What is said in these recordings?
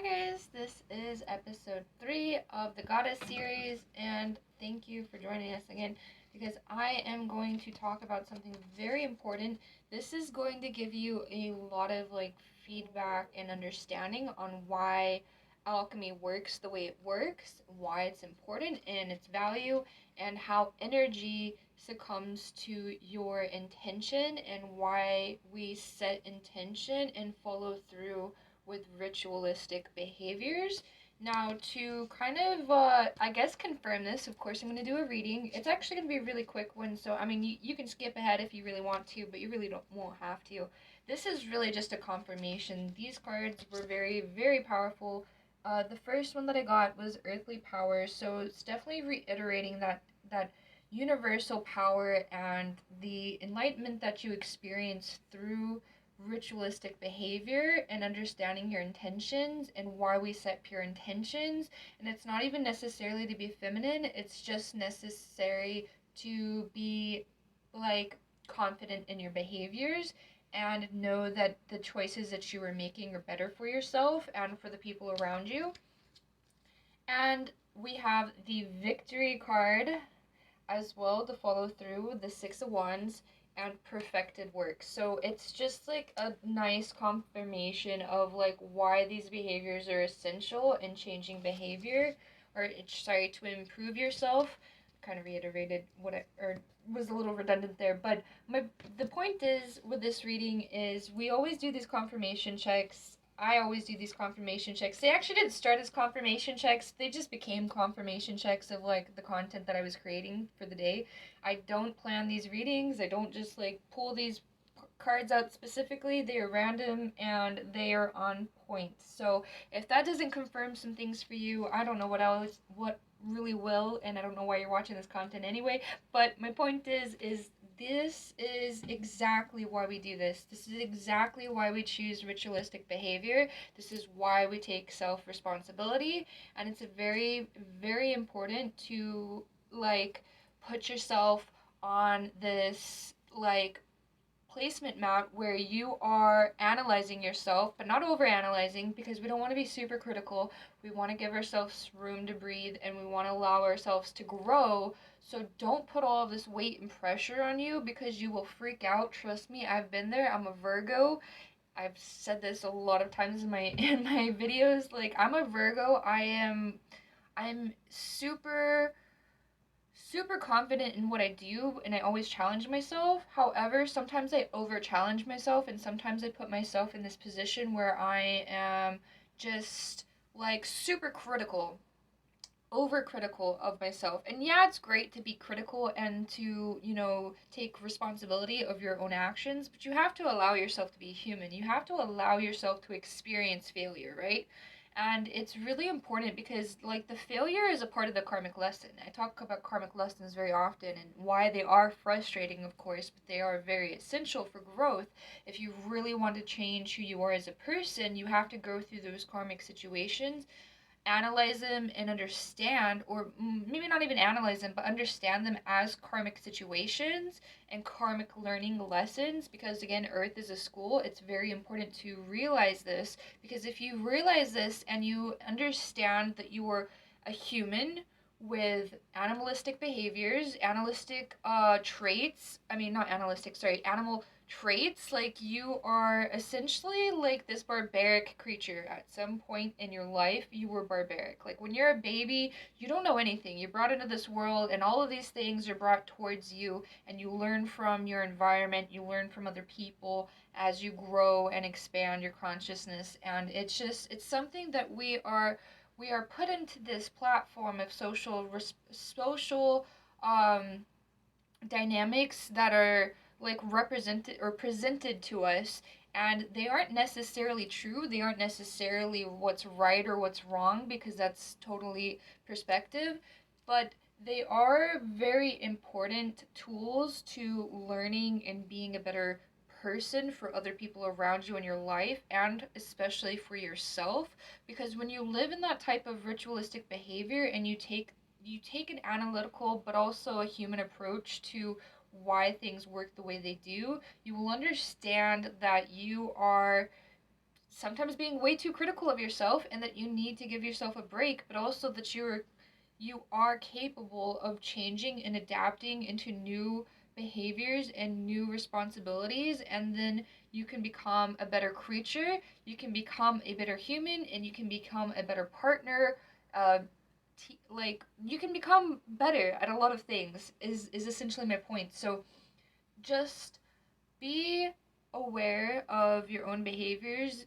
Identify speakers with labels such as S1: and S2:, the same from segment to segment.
S1: Hi guys, this is episode 3 of the Goddess series, and thank you for joining us again because I am going to talk about something very important. This is going to give you a lot of feedback and understanding on why alchemy works the way it works, why it's important and its value, and how energy succumbs to your intention, and why we set intention and follow through with ritualistic behaviors. Now, to kind of, I guess, confirm this, of course, I'm going to do a reading. It's actually going to be a really quick one, so I mean, you can skip ahead if you really want to, but you really won't have to. This is really just a confirmation. These cards were very, very powerful. The first one that I got was Earthly Power, so it's definitely reiterating that universal power and the enlightenment that you experience through ritualistic behavior and understanding your intentions and why we set pure intentions. And it's not even necessarily to be feminine, it's just necessary to be confident in your behaviors and know that the choices that you are making are better for yourself and for the people around you. And we have the Victory card as well to follow through, the Six of Wands, and perfected work. So it's just like a nice confirmation of why these behaviors are essential in changing behavior, or sorry, to improve yourself. Kind of reiterated what I, or was a little redundant there, but the point is with this reading is we always do these confirmation checks. I always do these confirmation checks. They actually didn't start as confirmation checks. They just became confirmation checks of the content that I was creating for the day. I don't plan these readings. I don't just pull these cards out specifically. They are random and they are on point. So if that doesn't confirm some things for you, I don't know what really will, and I don't know why you're watching this content anyway. But my point is this is exactly why we do this. This is exactly why we choose ritualistic behavior. This is why we take self-responsibility, and it's a very, very important to put yourself on this placement mat where you are analyzing yourself, but not over analyzing, because we don't want to be super critical. We want to give ourselves room to breathe and we want to allow ourselves to grow. So don't put all of this weight and pressure on you because you will freak out. Trust me, I've been there. I'm a Virgo. I've said this a lot of times in my videos. I'm a Virgo. I'm super confident in what I do and I always challenge myself. However, sometimes I over challenge myself and sometimes I put myself in this position where I am just super critical, over critical of myself. And yeah, it's great to be critical and to, take responsibility of your own actions, but you have to allow yourself to be human. You have to allow yourself to experience failure, right? And it's really important because the failure is a part of the karmic lesson. I talk about karmic lessons very often and why they are frustrating, of course, but they are very essential for growth. If you really want to change who you are as a person, you have to go through those karmic situations, analyze them and understand, or maybe not even analyze them, but understand them as karmic situations and karmic learning lessons. Because again, Earth is a school. It's very important to realize this, because if you realize this and you understand that you are a human with animalistic behaviors, animalistic traits, I mean, not animalistic, sorry, animal traits, you are essentially this barbaric creature. At some point in your life you were barbaric. When you're a baby, you don't know anything. You're brought into this world and all of these things are brought towards you, and you learn from your environment, you learn from other people as you grow and expand your consciousness. And it's something that we are put into this platform of social dynamics that are represented or presented to us, and they aren't necessarily true. They aren't necessarily what's right or what's wrong, because that's totally perspective, but they are very important tools to learning and being a better person for other people around you in your life, and especially for yourself. Because when you live in that type of ritualistic behavior and you take an analytical but also a human approach to why things work the way they do, you will understand that you are sometimes being way too critical of yourself, and that you need to give yourself a break, but also that you are capable of changing and adapting into new behaviors and new responsibilities, and then you can become a better creature, you can become a better human, and you can become a better partner. uh, like you can become better at a lot of things is essentially my point. So just be aware of your own behaviors,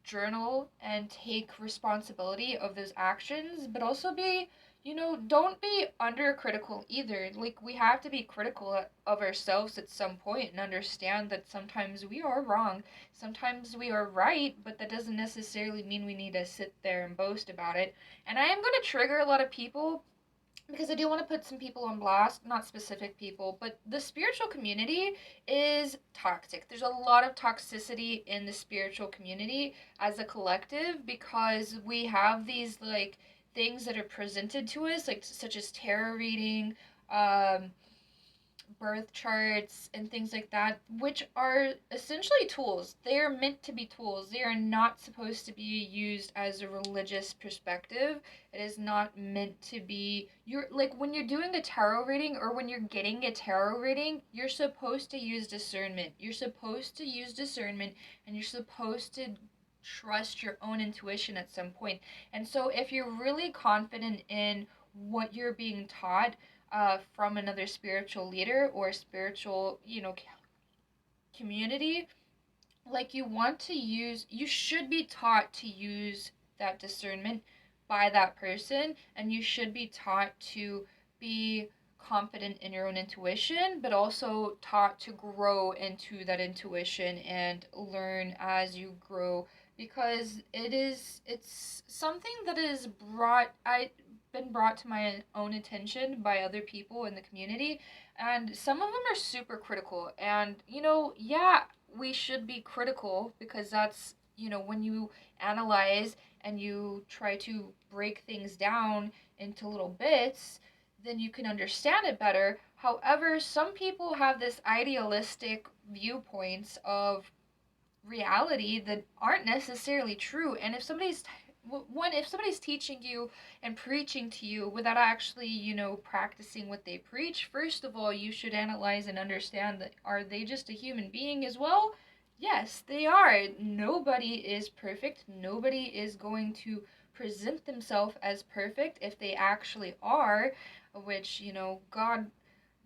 S1: journal and take responsibility of those actions, but also be, don't be under critical either. Like, we have to be critical of ourselves at some point and understand that sometimes we are wrong, sometimes we are right, but that doesn't necessarily mean we need to sit there and boast about it. And I am going to trigger a lot of people because I do want to put some people on blast, not specific people, but the spiritual community is toxic. There's a lot of toxicity in the spiritual community as a collective because we have these like things that are presented to us, like such as tarot reading, um, birth charts and things like that, which are essentially tools. They are meant to be tools. They are not supposed to be used as a religious perspective. It is not meant to be, you're like when you're doing a tarot reading or when you're getting a tarot reading, you're supposed to use discernment. You're supposed to use discernment and you're supposed to trust your own intuition at some point. And so if you're really confident in what you're being taught, from another spiritual leader or spiritual, community, like you should be taught to use that discernment by that person, and you should be taught to be confident in your own intuition, but also taught to grow into that intuition and learn as you grow, because it's something that is been brought to my own attention by other people in the community, and some of them are super critical. And yeah, we should be critical because that's, when you analyze and you try to break things down into little bits, then you can understand it better. However, some people have this idealistic viewpoints of reality that aren't necessarily true. And if somebody's teaching you and preaching to you without actually, practicing what they preach, first of all, you should analyze and understand that, are they just a human being as well? Yes, they are. Nobody is perfect. Nobody is going to present themselves as perfect. If they actually are, which, God,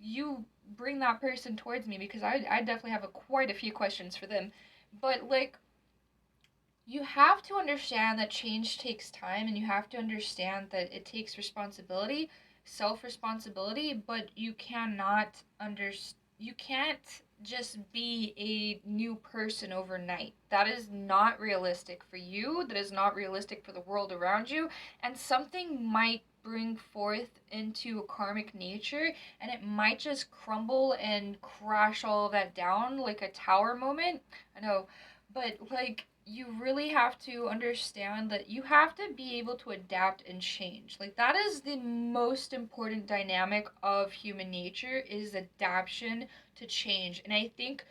S1: you bring that person towards me, because I definitely have quite a few questions for them. But like, you have to understand that change takes time, and you have to understand that it takes responsibility, self responsibility, but you can't just be a new person overnight. That is not realistic for you, that is not realistic for the world around you, and something might bring forth into a karmic nature, and it might just crumble and crash all of that down like a tower moment. I know, but like, you really have to understand that you have to be able to adapt and change. Like, that is the most important dynamic of human nature, is adaptation to change. And I think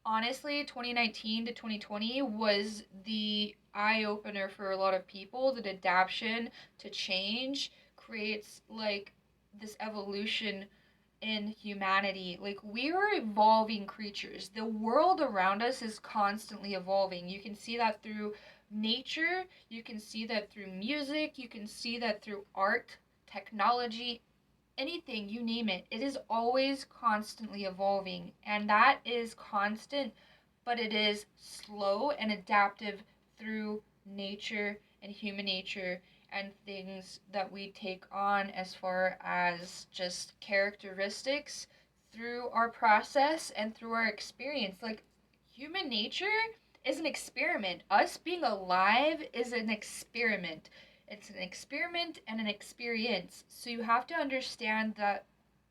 S1: honestly 2019 to 2020 was the eye opener for a lot of people, that adaptation to change creates like this evolution in humanity. Like, we are evolving creatures. The world around us is constantly evolving. You can see that through nature, you can see that through music, you can see that through art, technology, anything, you name it. It is always constantly evolving. And that is constant, but it is slow and adaptive through nature and human nature and things that we take on as far as just characteristics through our process and through our experience. Like, human nature is an experiment. Us being alive is an experiment. It's an experiment and an experience. So you have to understand that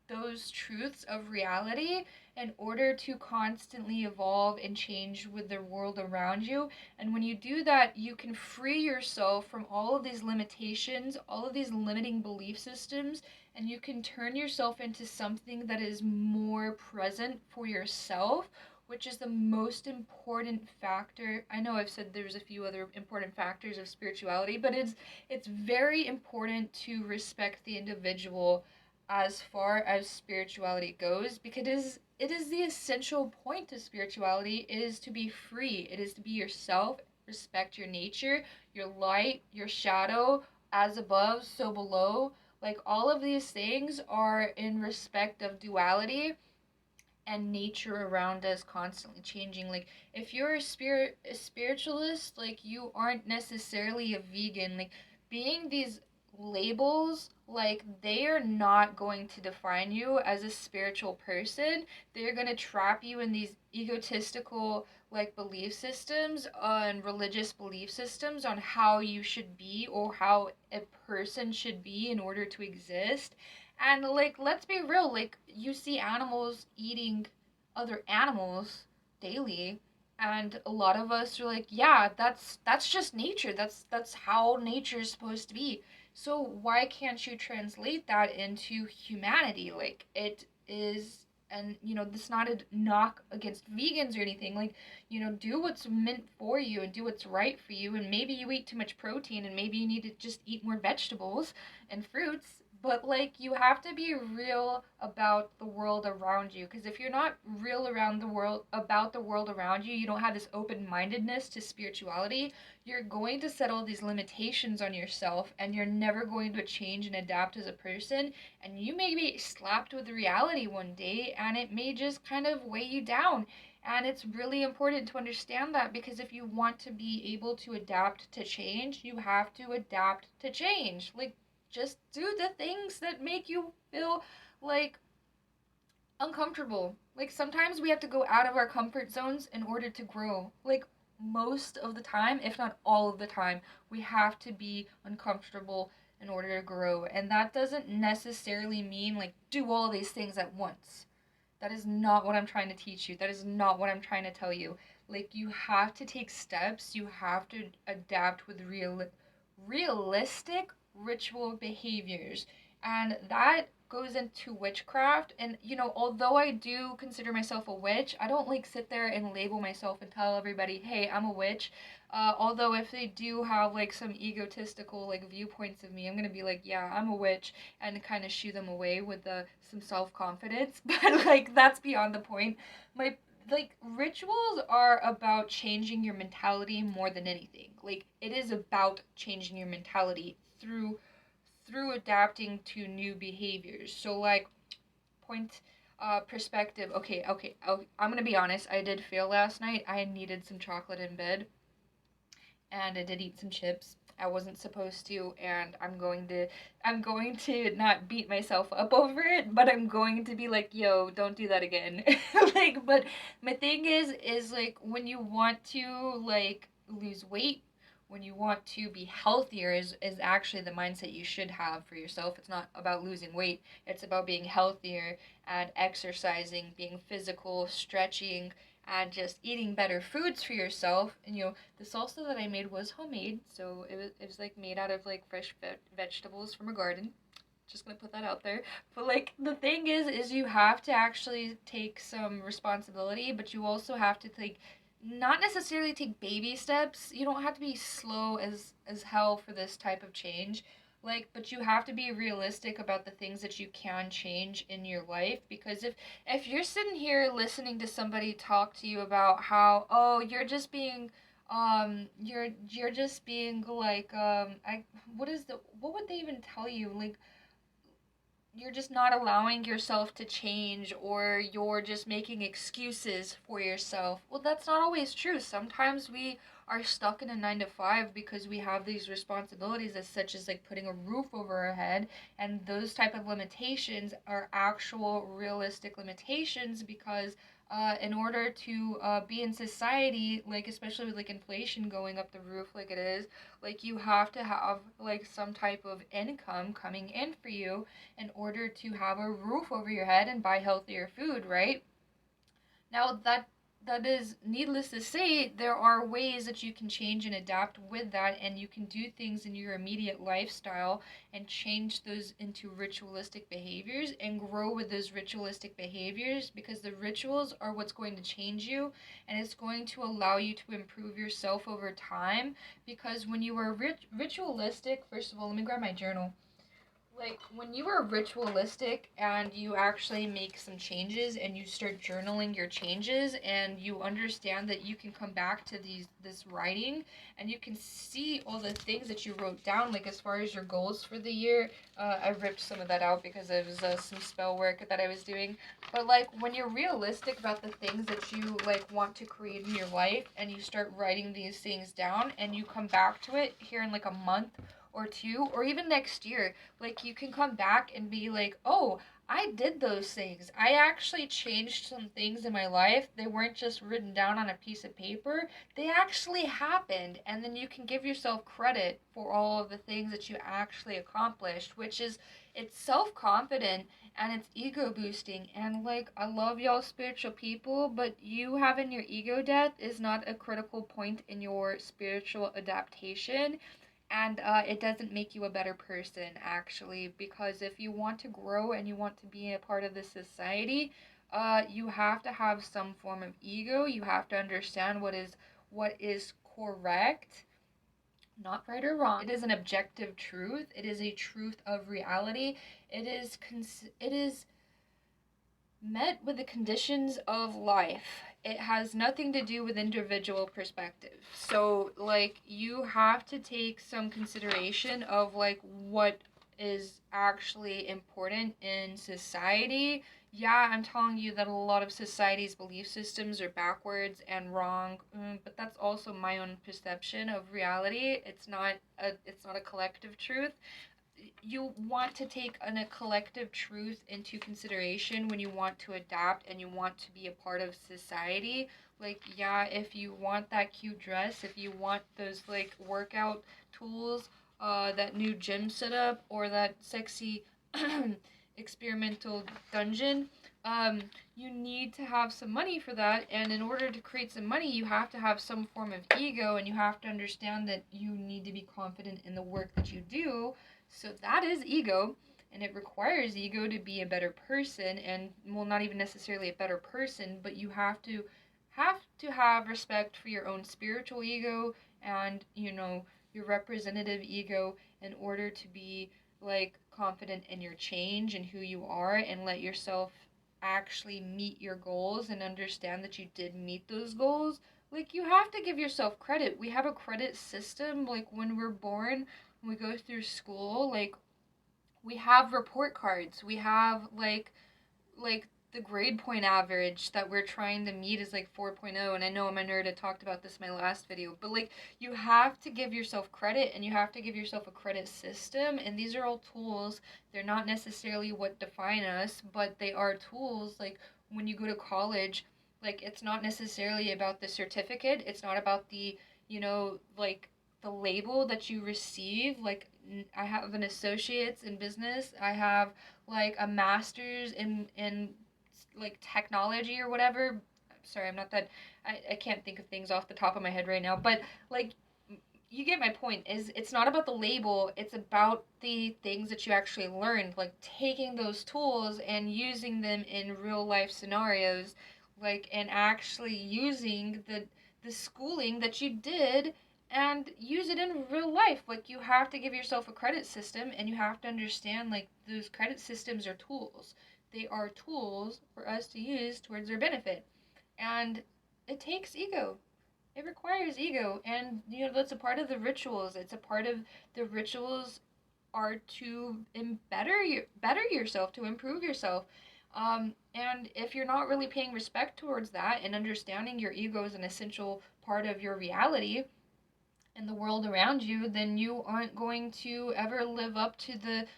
S1: those truths of reality in order to constantly evolve and change with the world around you. And when you do that, you can free yourself from all of these limitations, all of these limiting belief systems, and you can turn yourself into something that is more present for yourself, which is the most important factor. I know I've said there's a few other important factors of spirituality, but it's very important to respect the individual as far as spirituality goes, because it is the essential point of spirituality. It is to be free. It is to be yourself, respect your nature, your light, your shadow, as above, so below. Like all of these things are in respect of duality and nature around us constantly changing. Like if you're a spiritualist, like you aren't necessarily a vegan. Like being these labels, like they are not going to define you as a spiritual person. They're going to trap you in these egotistical like belief systems and religious belief systems on how you should be or how a person should be in order to exist. And like, let's be real, like you see animals eating other animals daily, and a lot of us are like, yeah, that's just nature. That's how nature is supposed to be. So why can't you translate that into humanity? Like it is, and this is not a knock against vegans or anything. Like, do what's meant for you and do what's right for you. And maybe you eat too much protein, and maybe you need to just eat more vegetables and fruits, but like you have to be real about the world around you, because if you're not real around the world about the world around you, you don't have this open-mindedness to spirituality, you're going to set all these limitations on yourself, and you're never going to change and adapt as a person, and you may be slapped with reality one day, and it may just kind of weigh you down. And it's really important to understand that, because if you want to be able to adapt to change, you have to adapt to change. Like, just do the things that make you feel like uncomfortable. Like sometimes we have to go out of our comfort zones in order to grow. Like most of the time, if not all of the time, we have to be uncomfortable in order to grow. And that doesn't necessarily mean like do all these things at once. That is not what I'm trying to teach you. That is not what I'm trying to tell you. Like you have to take steps. You have to adapt with realistic ritual behaviors. And that goes into witchcraft. And although I do consider myself a witch, I don't like sit there and label myself and tell everybody, hey, I'm a witch. Although if they do have like some egotistical like viewpoints of me, I'm gonna be like, yeah, I'm a witch, and kind of shoo them away with some self-confidence. But like that's beyond the point. My like rituals are about changing your mentality more than anything. Like it is about changing your mentality through adapting to new behaviors. So like point perspective. Okay, I'm gonna be honest, I did fail last night. I needed some chocolate in bed, and I did eat some chips. I wasn't supposed to, and I'm going to not beat myself up over it, but I'm going to be like, yo, don't do that again. Like, but my thing is like when you want to like lose weight, when you want to be healthier is actually the mindset you should have for yourself. It's not about losing weight. It's about being healthier and exercising, being physical, stretching, and just eating better foods for yourself. And the salsa that I made was homemade, so it was like made out of like fresh vegetables from a garden. Just gonna put that out there. But like the thing is you have to actually take some responsibility, but you also have to take not necessarily take baby steps. You don't have to be slow as hell for this type of change. Like, but you have to be realistic about the things that you can change in your life, because if you're sitting here listening to somebody talk to you about how, oh, you're just being like I what would they even tell you, like you're just not allowing yourself to change, or you're just making excuses for yourself. Well, that's not always true. Sometimes we are stuck in a 9 to 5 because we have these responsibilities, as such as like putting a roof over our head, and those type of limitations are actual realistic limitations, because in order to be in society, like especially with like inflation going up the roof like it is, like you have to have like some type of income coming in for you in order to have a roof over your head and buy healthier food, right? Now that is needless to say, there are ways that you can change and adapt with that, and you can do things in your immediate lifestyle and change those into ritualistic behaviors and grow with those ritualistic behaviors, because the rituals are what's going to change you, and it's going to allow you to improve yourself over time. Because when you are ritualistic, first of all, let me grab my journal. Like when you are ritualistic and you actually make some changes and you start journaling your changes, and you understand that you can come back to this writing, and you can see all the things that you wrote down, like as far as your goals for the year. I ripped some of that out because it was some spell work that I was doing. But like when you're realistic about the things that you like want to create in your life, and you start writing these things down, and you come back to it here in like a month or two, or even next year, like you can come back and be like, oh, I did those things. I actually changed some things in my life. They weren't just written down on a piece of paper, they actually happened. And then you can give yourself credit for all of the things that you actually accomplished, which is, it's self confident and it's ego boosting. And like, I love y'all spiritual people, but you having your ego death is not a critical point in your spiritual adaptation, and it doesn't make you a better person, actually, because if you want to grow and you want to be a part of the society, you have to have some form of ego. You have to understand what is correct, not right or wrong. It is an objective truth. It is a truth of reality. It is met with the conditions of life. It has nothing to do with individual perspective. So, like, you have to take some consideration of, like, what is actually important in society. Yeah, I'm telling you that a lot of society's belief systems are backwards and wrong, but that's also my own perception of reality. It's not a collective truth. You want to take a collective truth into consideration when you want to adapt and you want to be a part of society. Like, yeah, if you want that cute dress, if you want those like workout tools, that new gym setup, or that sexy experimental dungeon, um, you need to have some money for that. And in order to create some money, you have to have some form of ego, and you have to understand that you need to be confident in the work that you do. So that is ego, and it requires ego to be a better person, and well, not even necessarily a better person, but you have respect for your own spiritual ego, and your representative ego, in order to be like confident in your change and who you are, and let yourself actually meet your goals and understand that you did meet those goals. Like, you have to give yourself credit. We have a credit system, like when we're born, when we go through school, like we have report cards. We have like the grade point average that we're trying to meet is like 4.0, and I know I'm a nerd. I talked about this in my last video, but like, you have to give yourself credit, and you have to give yourself a credit system, and these are all tools. They're not necessarily what define us, but they are tools. Like when you go to college, like it's not necessarily about the certificate. It's not about like the label that you receive. Like, I have an associate's in business. I have like a master's in like technology or whatever. Sorry, I'm not that. I can't think of things off the top of my head right now. But like, you get my point. Is it's not about the label. It's about the things that you actually learned. Like taking those tools and using them in real life scenarios, like, and actually using the schooling that you did and use it in real life. Like, you have to give yourself a credit system, and you have to understand, like, those credit systems are tools. They are tools for us to use towards our benefit. And it takes ego. It requires ego, and that's a part of the rituals. It's a part of the rituals are to better yourself, to improve yourself. And if you're not really paying respect towards that and understanding your ego is an essential part of your reality and the world around you, then you aren't going to ever live up to the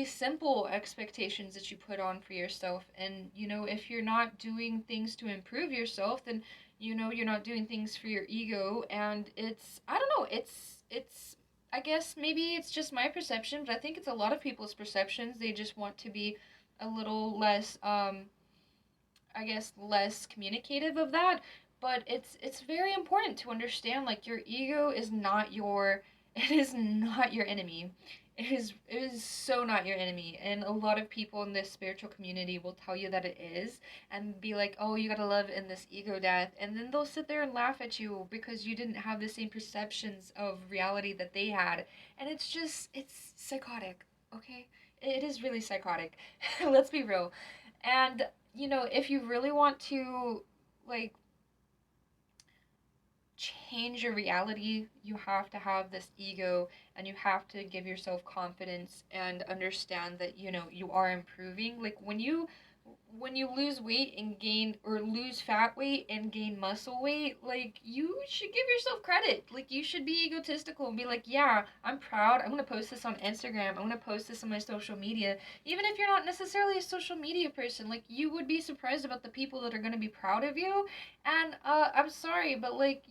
S1: simple expectations that you put on for yourself. And if you're not doing things to improve yourself, then you're not doing things for your ego. And it's, I don't know, it's I guess maybe it's just my perception, but I think it's a lot of people's perceptions. They just want to be a little less I guess, less communicative of that, but it's very important to understand, like, your ego is not your it is not your enemy. It is so not your enemy. And a lot of people in this spiritual community will tell you that it is, and be like, "Oh, you got to love in this ego death." And then they'll sit there and laugh at you because you didn't have the same perceptions of reality that they had. And it's psychotic, okay? It is really psychotic. Let's be real. And if you really want to, like, change your reality, you have to have this ego, and you have to give yourself confidence and understand that, you are improving. Like, when you lose weight and gain, or lose fat weight and gain muscle weight, like, you should give yourself credit. Like, you should be egotistical and be like, yeah, I'm proud. I'm going to post this on Instagram. I'm going to post this on my social media. Even if you're not necessarily a social media person, like, you would be surprised about the people that are going to be proud of you. And I'm sorry, but, like,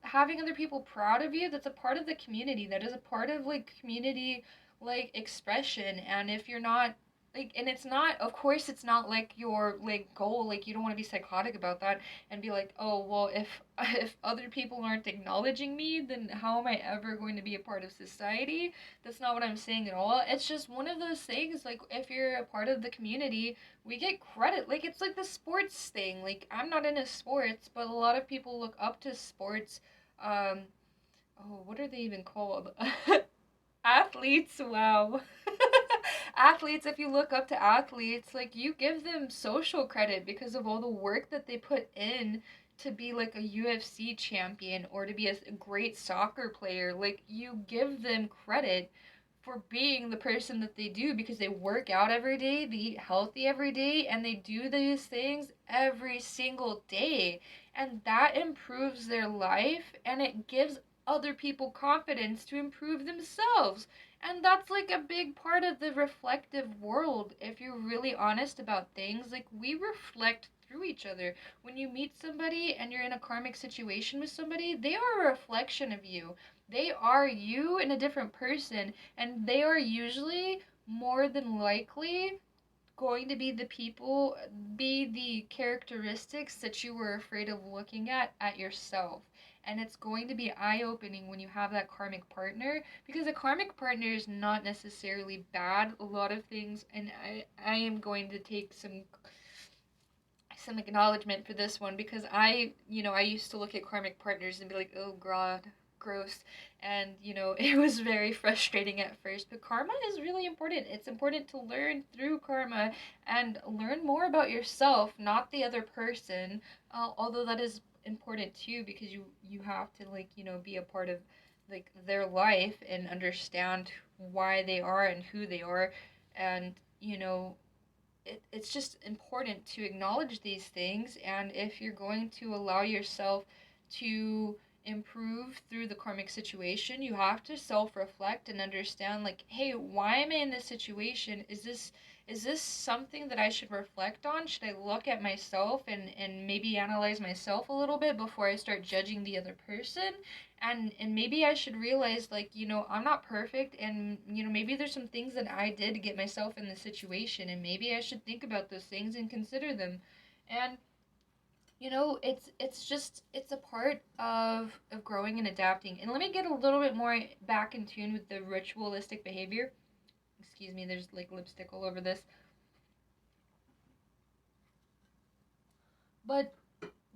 S1: having other people proud of you, that's a part of the community. That is a part of, like, community, like, expression. And if you're not, like, and it's not, of course, it's not like your, like, goal. Like, you don't want to be psychotic about that and be like, oh, well, if if other people aren't acknowledging me, then how am I ever going to be a part of society? That's not what I'm saying at all. It's just one of those things, like, if you're a part of the community, we get credit. Like, it's like the sports thing. Like, I'm not into sports, but a lot of people look up to sports. Um, oh, what are they even called? Athletes, wow. Athletes, if you look up to athletes, like, you give them social credit because of all the work that they put in to be like a UFC champion, or to be a great soccer player. Like, you give them credit for being the person that they do because they work out every day, they eat healthy every day, and they do these things every single day. And that improves their life, and it gives other people confidence to improve themselves. And that's like a big part of the reflective world. If you're really honest about things, like, we reflect through each other. When you meet somebody and you're in a karmic situation with somebody, they are a reflection of you. They are you in a different person, and they are usually more than likely going to be the characteristics that you were afraid of looking at yourself. And it's going to be eye-opening when you have that karmic partner, because a karmic partner is not necessarily bad. A lot of things, and I am going to take some acknowledgement for this one, because I used to look at karmic partners and be like, oh god, gross. And it was very frustrating at first, but karma is really important. It's important to learn through karma and learn more about yourself, not the other person. Although that is important too, because you have to, like, be a part of, like, their life and understand why they are and who they are. And it's just important to acknowledge these things. And if you're going to allow yourself to improve through the karmic situation, you have to self-reflect and understand, like, hey, why am I in this situation? Is this something that I should reflect on? Should I look at myself and maybe analyze myself a little bit before I start judging the other person? And maybe I should realize, like, I'm not perfect, and maybe there's some things that I did to get myself in this situation, and maybe I should think about those things and consider them. And it's a part of growing and adapting. And let me get a little bit more back in tune with the ritualistic behavior. Excuse me, there's, like, lipstick all over this. But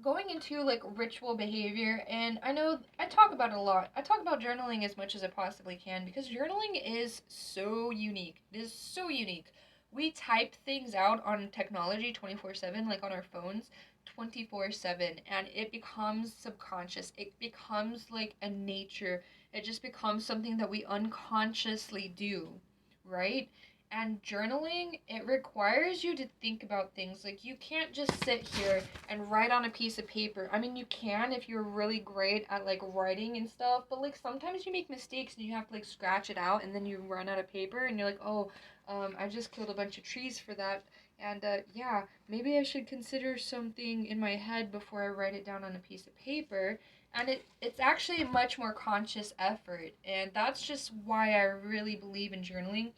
S1: going into, like, ritual behavior, and I know I talk about it a lot. I talk about journaling as much as I possibly can, because journaling is so unique. It is so unique. We type things out on technology 24/7, like on our phones 24/7, and it becomes subconscious. It becomes like a nature. It just becomes something that we unconsciously do, right? And journaling, it requires you to think about things. Like, you can't just sit here and write on a piece of paper. I mean, you can if you're really great at, like, writing and stuff, but, like, sometimes you make mistakes and you have to, like, scratch it out, and then you run out of paper and you're like, oh, I just killed a bunch of trees for that. And yeah, maybe I should consider something in my head before I write it down on a piece of paper. And it's actually a much more conscious effort, and that's just why I really believe in journaling.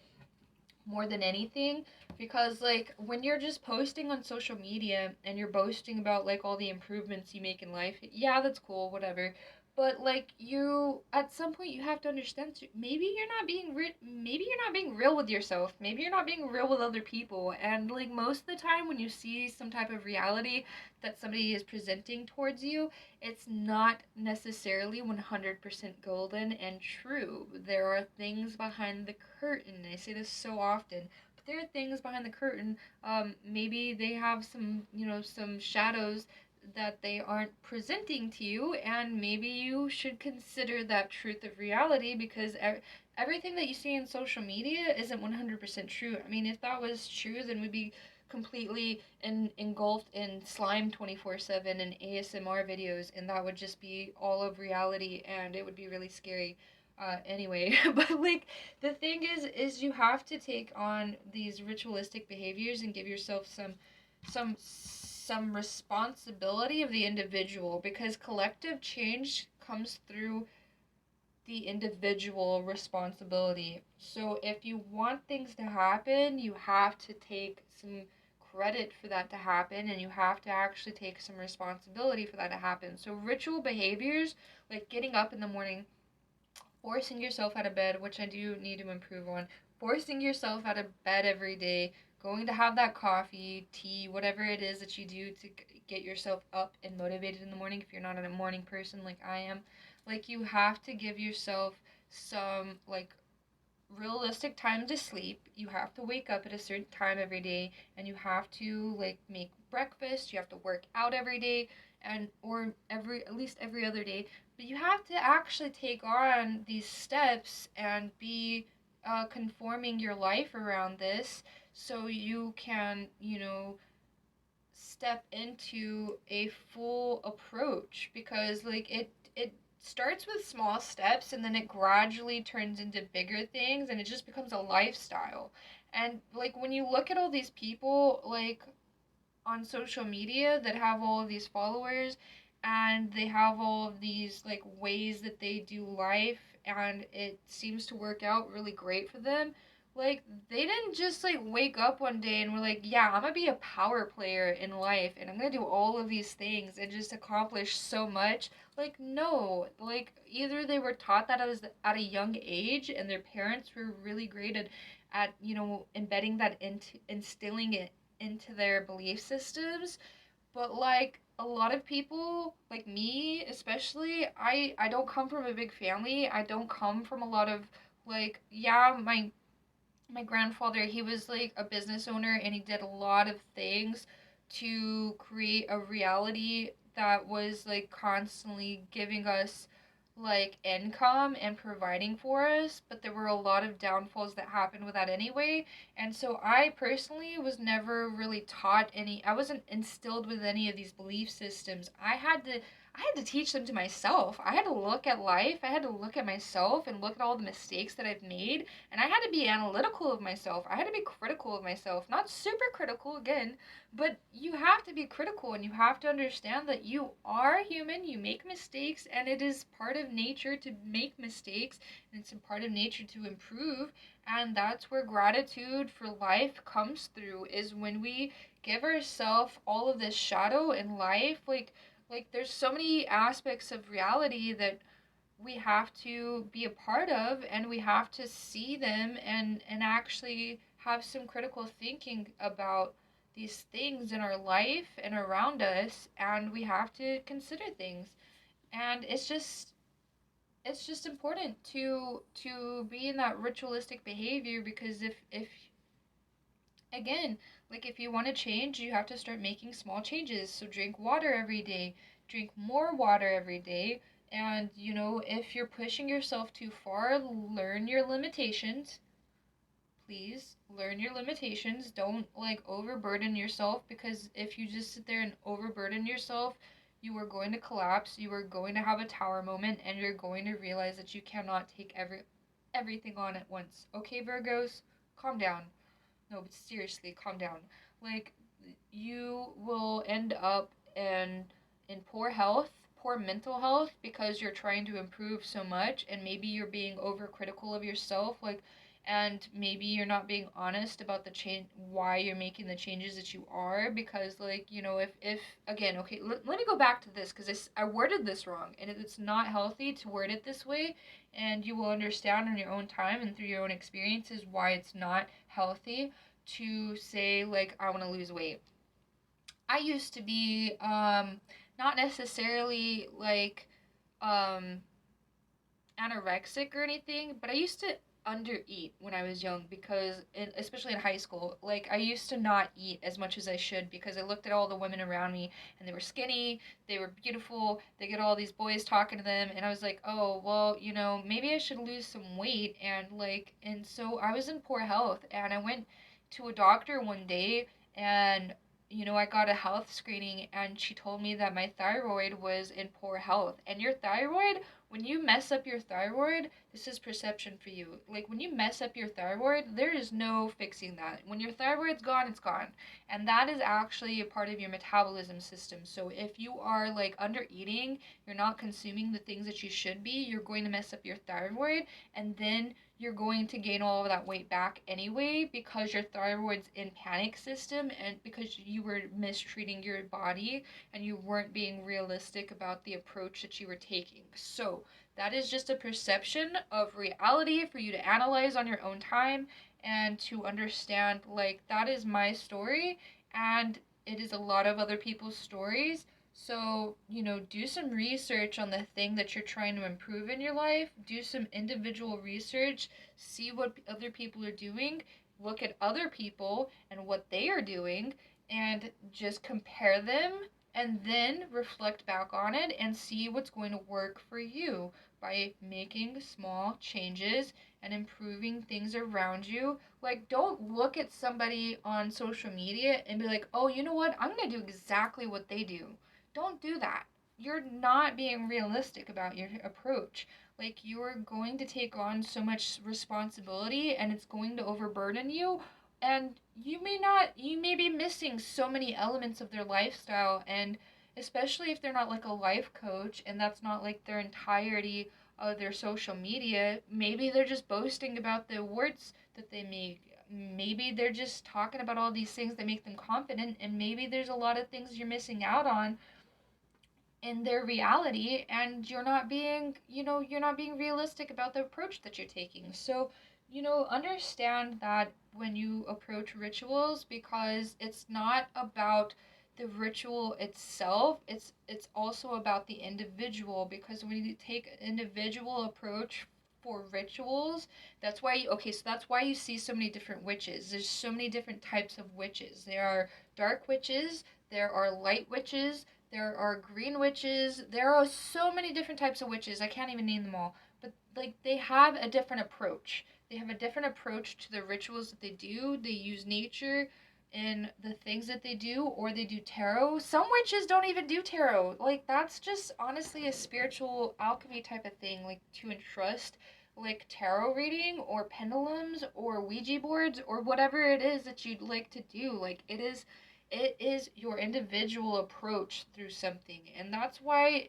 S1: more than anything, because like when you're just posting on social media and you're boasting about like all the improvements you make in life, yeah, that's cool, whatever. But like you at some point you have to understand maybe you're not being maybe you're not being real with yourself, maybe you're not being real with other people. And like most of the time when you see some type of reality that somebody is presenting towards you, it's not necessarily 100% golden and true. There are things behind the curtain. I say this so often, but there are things behind the curtain. Maybe they have some, some shadows that they aren't presenting to you, and maybe you should consider that truth of reality, because everything that you see in social media isn't 100% true. I mean, if that was true, then we'd be completely engulfed in slime 24/7 and ASMR videos, and that would just be all of reality, and it would be really scary. Anyway, but like the thing is you have to take on these ritualistic behaviors and give yourself some responsibility of the individual, because collective change comes through the individual responsibility. So if you want things to happen, you have to take some credit for that to happen, and you have to actually take some responsibility for that to happen. So ritual behaviors like getting up in the morning, forcing yourself out of bed, which I do need to improve on, forcing yourself out of bed every day, going to have that coffee, tea, whatever it is that you do to get yourself up and motivated in the morning if you're not a morning person like I am. Like you have to give yourself some like realistic time to sleep. You have to wake up at a certain time every day, and you have to like make breakfast. You have to work out every day, and or every at least every other day. But you have to actually take on these steps and be conforming your life around this, so you can, step into a full approach, because like it starts with small steps, and then it gradually turns into bigger things, and it just becomes a lifestyle. And like when you look at all these people like on social media that have all of these followers, and they have all of these like ways that they do life, and it seems to work out really great for them. Like they didn't just like wake up one day and were like, yeah, I'm gonna be a power player in life, and I'm gonna do all of these things and just accomplish so much. Like no, like either they were taught that at a young age, and their parents were really great at embedding that into instilling it into their belief systems. But like a lot of people like me especially, I don't come from a big family. I don't come from a lot of like, yeah, my grandfather, he was like a business owner, and he did a lot of things to create a reality that was like constantly giving us like income and providing for us, but there were a lot of downfalls that happened with that anyway. And so I personally was never really taught any, I wasn't instilled with any of these belief systems. I had to teach them to myself. I had to look at life, I had to look at myself and look at all the mistakes that I've made, and I had to be analytical of myself. I had to be critical of myself. Not super critical again, but you have to be critical, and you have to understand that you are human, you make mistakes, and it is part of nature to make mistakes, and it's a part of nature to improve. And that's where gratitude for life comes through, is when we give ourselves all of this shadow in life. Like there's so many aspects of reality that we have to be a part of, and we have to see them and actually have some critical thinking about these things in our life and around us, and we have to consider things. And it's just important to be in that ritualistic behavior, because if again, like if you want to change, you have to start making small changes. So drink water every day, drink more water every day. And if you're pushing yourself too far, learn your limitations. Please learn your limitations. Don't like overburden yourself, because if you just sit there and overburden yourself, you are going to collapse. You are going to have a tower moment, and you're going to realize that you cannot take everything on at once. Okay, Virgos, calm down. No, but seriously, calm down. Like, you will end up in poor health, poor mental health, because you're trying to improve so much, and maybe you're being overcritical of yourself. Like, and maybe you're not being honest about the change, why you're making the changes that you are, because like, you know, if again, okay, let me go back to this because I worded this wrong, and it's not healthy to word it this way, and you will understand in your own time and through your own experiences why it's not healthy to say like I want to lose weight. I used to be not necessarily like um anorexic or anything, but I used to undereat when I was young because, especially in high school, like I used to not eat as much as I should because I looked at all the women around me and they were skinny, they were beautiful, they get all these boys talking to them, and I was like, oh, well, you know, maybe I should lose some weight, and so I was in poor health, and I went to a doctor one day, and I got a health screening, and she told me that my thyroid was in poor health. And your thyroid, when you mess up your thyroid, this is perception for you. Like when you mess up your thyroid, there is no fixing that. When your thyroid's gone, it's gone. And that is actually a part of your metabolism system. So if you are like under eating, you're not consuming the things that you should be, you're going to mess up your thyroid, and then you're going to gain all of that weight back anyway because your thyroid's in panic system and because you were mistreating your body and you weren't being realistic about the approach that you were taking. So, that is just a perception of reality for you to analyze on your own time and to understand like that is my story and it is a lot of other people's stories. So, do some research on the thing that you're trying to improve in your life. Do some individual research. See what other people are doing. Look at other people and what they are doing and just compare them and then reflect back on it and see what's going to work for you by making small changes and improving things around you. Like, don't look at somebody on social media and be like, oh, you know what? I'm going to do exactly what they do. Don't do that. You're not being realistic about your approach. Like, you're going to take on so much responsibility and it's going to overburden you. And you may be missing so many elements of their lifestyle. And especially if they're not like a life coach and that's not like their entirety of their social media, maybe they're just boasting about the awards that they make. Maybe they're just talking about all these things that make them confident, and maybe there's a lot of things you're missing out on in their reality and you're not being realistic about the approach that you're taking. So, understand that when you approach rituals, because it's not about the ritual itself, it's also about the individual, because when you take an individual approach for rituals, that's why you see so many different witches. There's so many different types of witches. There are dark witches, there are light witches, there are green witches. There are so many different types of witches. I can't even name them all. But like they have a different approach. They have a different approach to the rituals that they do. They use nature in the things that they do, or they do tarot. Some witches don't even do tarot. Like that's just honestly a spiritual alchemy type of thing, like to entrust like tarot reading or pendulums or Ouija boards or whatever it is that you'd like to do. Like it is your individual approach through something, and that's why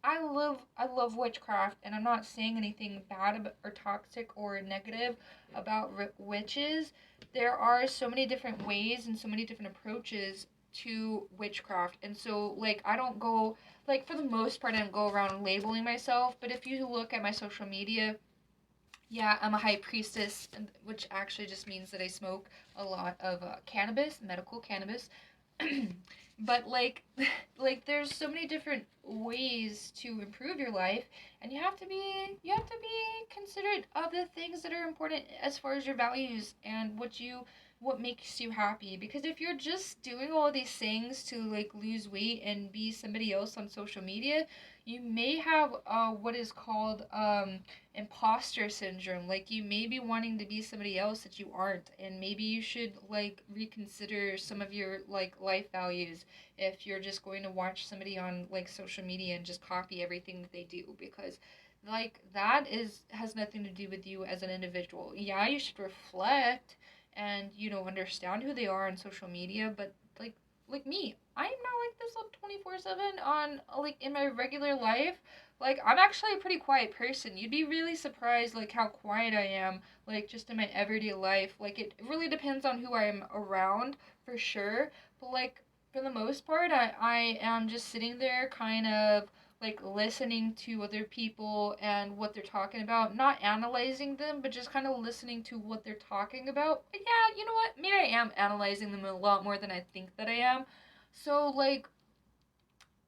S1: I love witchcraft, and I'm not saying anything bad about, or toxic or negative about witches. There are so many different ways and so many different approaches to witchcraft, and so like I don't go, like, for the most part I don't go around labeling myself, but if you look at my social media, yeah, I'm a high priestess, which actually just means that I smoke a lot of cannabis, medical cannabis. But like there's so many different ways to improve your life, and you have to be considerate of the things that are important as far as your values and what makes you happy. Because if you're just doing all these things to like lose weight and be somebody else on social media, you may have what is called imposter syndrome. Like you may be wanting to be somebody else that you aren't, and maybe you should like reconsider some of your like life values if you're just going to watch somebody on like social media and just copy everything that they do, because like that is has nothing to do with you as an individual. Yeah, you should reflect and understand who they are on social media, but like me, I am not like this on 24/7 on like in my regular life. like, I'm actually a pretty quiet person. You'd be really surprised, like, how quiet I am, like, just in my everyday life. Like, it really depends on who I am around, for sure. But, like, for the most part, I am just sitting there kind of, like, listening to other people and what they're talking about. Not analyzing them, but just kind of listening to what they're talking about. But yeah, you know what? Maybe I am analyzing them a lot more than I think that I am. So, like,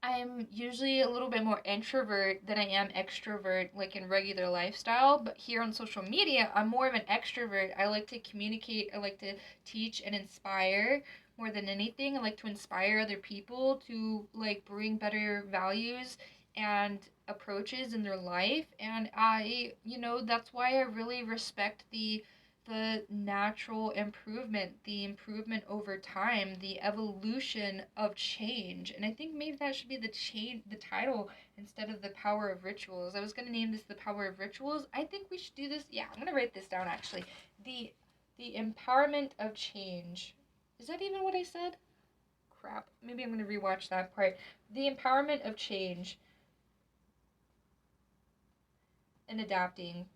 S1: I'm usually a little bit more introvert than I am extrovert, like in regular lifestyle. But here on social media, I'm more of an extrovert. I like to communicate, I like to teach and inspire more than anything. I like to inspire other people to like bring better values and approaches in their life. And that's why I really respect the natural improvement, the improvement over time, the evolution of change. And I think maybe that should be the title instead of the power of rituals. I was gonna name this the power of rituals. I think we should do this. Yeah, I'm gonna write this down actually. The the empowerment of change. Is that even what I said? Crap. Maybe I'm gonna rewatch that part. The empowerment of change and adapting.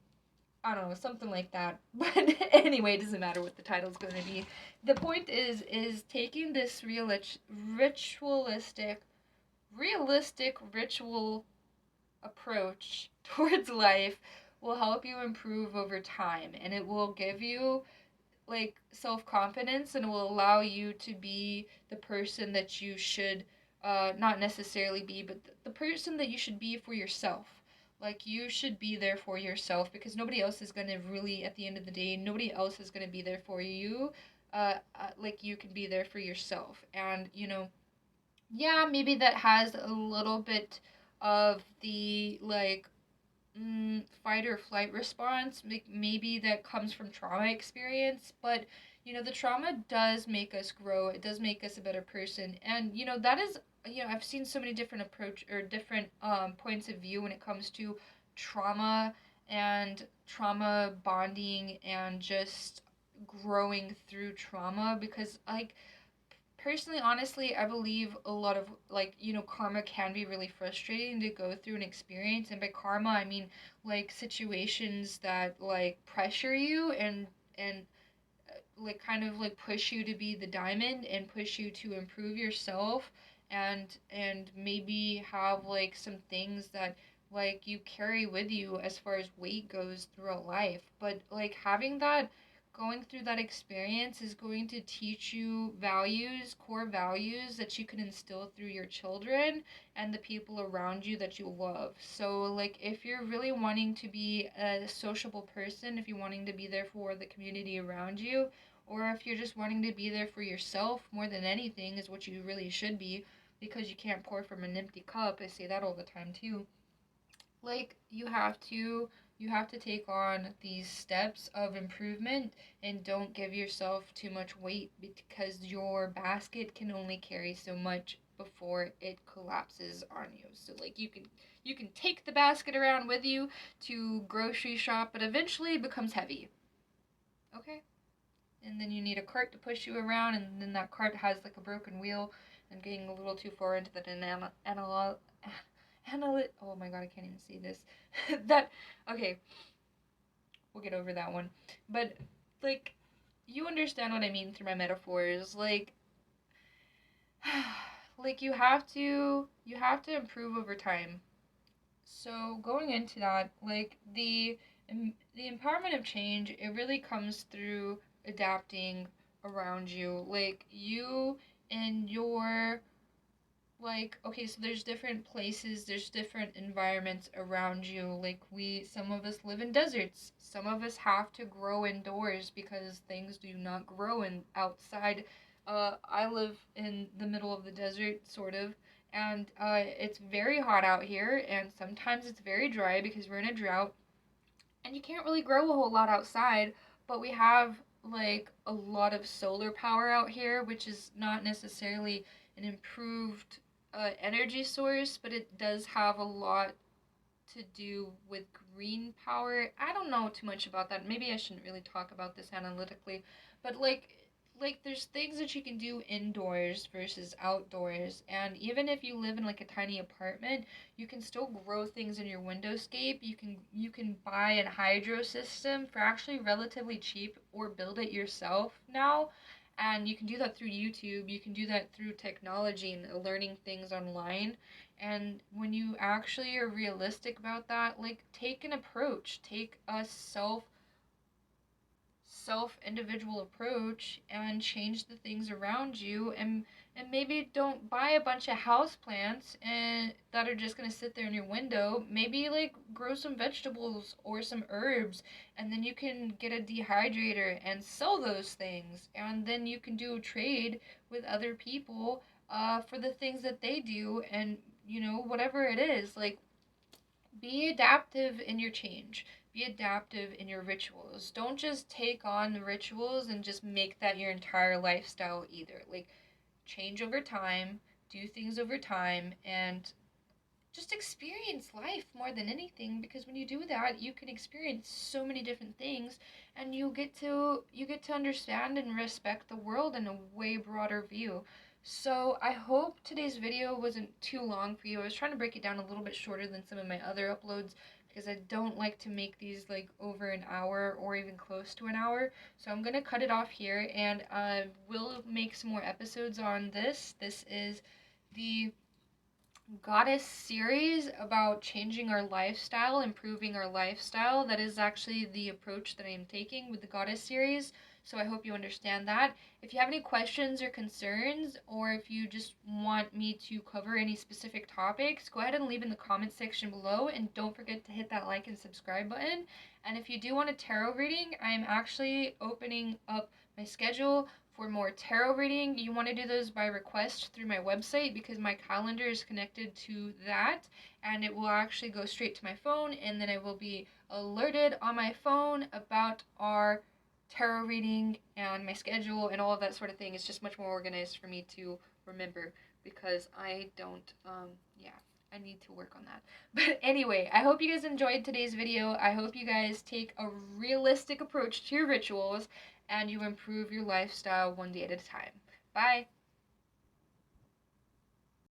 S1: I don't know, something like that. But anyway, it doesn't matter what the title's going to be. The point is taking this ritualistic, realistic ritual approach towards life will help you improve over time, and it will give you like self-confidence, and it will allow you to be the person that you should not necessarily be, but the person that you should be for yourself. Like, you should be there for yourself, because nobody else is going to really, at the end of the day, nobody else is going to be there for you like you can be there for yourself. And yeah, maybe that has a little bit of the like fight or flight response. Maybe that comes from trauma experience, but the trauma does make us grow. It does make us a better person, and that is, I've seen so many different approach or different points of view when it comes to trauma and trauma bonding and just growing through trauma, because like personally, honestly, I believe a lot of like karma can be really frustrating to go through and experience. And by karma, I mean like situations that like pressure you and like kind of like push you to be the diamond and push you to improve yourself, and maybe have like some things that like you carry with you as far as weight goes throughout life. But like having that, going through that experience is going to teach you values, core values that you can instill through your children and the people around you that you love. So like if you're really wanting to be a sociable person, if you're wanting to be there for the community around you, or if you're just wanting to be there for yourself more than anything, is what you really should be, because you can't pour from an empty cup. I say that all the time too. Like you have to take on these steps of improvement, and don't give yourself too much weight, because your basket can only carry so much before it collapses on you. So like you can take the basket around with you to grocery shop, but eventually it becomes heavy. Okay? And then you need a cart to push you around, and then that cart has like a broken wheel. I'm getting a little too far into that oh my god, I can't even see this. That okay, we'll get over that one. But like, you understand what I mean through my metaphors. Like, like you have to improve over time. So going into that, like the empowerment of change, it really comes through adapting around you. Like you and your like okay, so there's different places, there's different environments around you. Like some of us live in deserts. Some of us have to grow indoors because things do not grow in outside. I live in the middle of the desert, sort of, and it's very hot out here, and sometimes it's very dry because we're in a drought, and you can't really grow a whole lot outside. But we have like a lot of solar power out here, which is not necessarily an improved energy source, but it does have a lot to do with green power. I don't know too much about that. Maybe I shouldn't really talk about this analytically, but like like there's things that you can do indoors versus outdoors, and even if you live in like a tiny apartment, you can still grow things in your windowscape. You can buy an hydro system for actually relatively cheap or build it yourself now. And you can do that through YouTube, you can do that through technology and learning things online. And when you actually are realistic about that, like take an approach, take a self individual approach and change the things around you, and maybe don't buy a bunch of house plants and that are just going to sit there in your window. Maybe like grow some vegetables or some herbs, and then you can get a dehydrator and sell those things, and then you can do a trade with other people for the things that they do. And whatever it is, like, be adaptive in your change. Be adaptive in your rituals. Don't just take on the rituals and just make that your entire lifestyle either. Like, change over time, do things over time, and just experience life more than anything, because when you do that, you can experience so many different things, and you get to understand and respect the world in a way broader view. So I hope today's video wasn't too long for you. I was trying to break it down a little bit shorter than some of my other uploads because I don't like to make these like over an hour or even close to an hour. So I'm gonna cut it off here, and we'll make some more episodes on this. This is the Goddess series about changing our lifestyle, improving our lifestyle. That is actually the approach that I am taking with the Goddess series. So I hope you understand that. If you have any questions or concerns, or if you just want me to cover any specific topics, go ahead and leave in the comment section below. And don't forget to hit that like and subscribe button. And if you do want a tarot reading, I'm actually opening up my schedule for more tarot reading. You want to do those by request through my website because my calendar is connected to that, and it will actually go straight to my phone, and then I will be alerted on my phone about our tarot reading and my schedule and all of that sort of thing. It's just much more organized for me to remember because I don't, yeah. I need to work on that. But anyway, I hope you guys enjoyed today's video. I hope you guys take a realistic approach to your rituals and you improve your lifestyle one day at a time. Bye.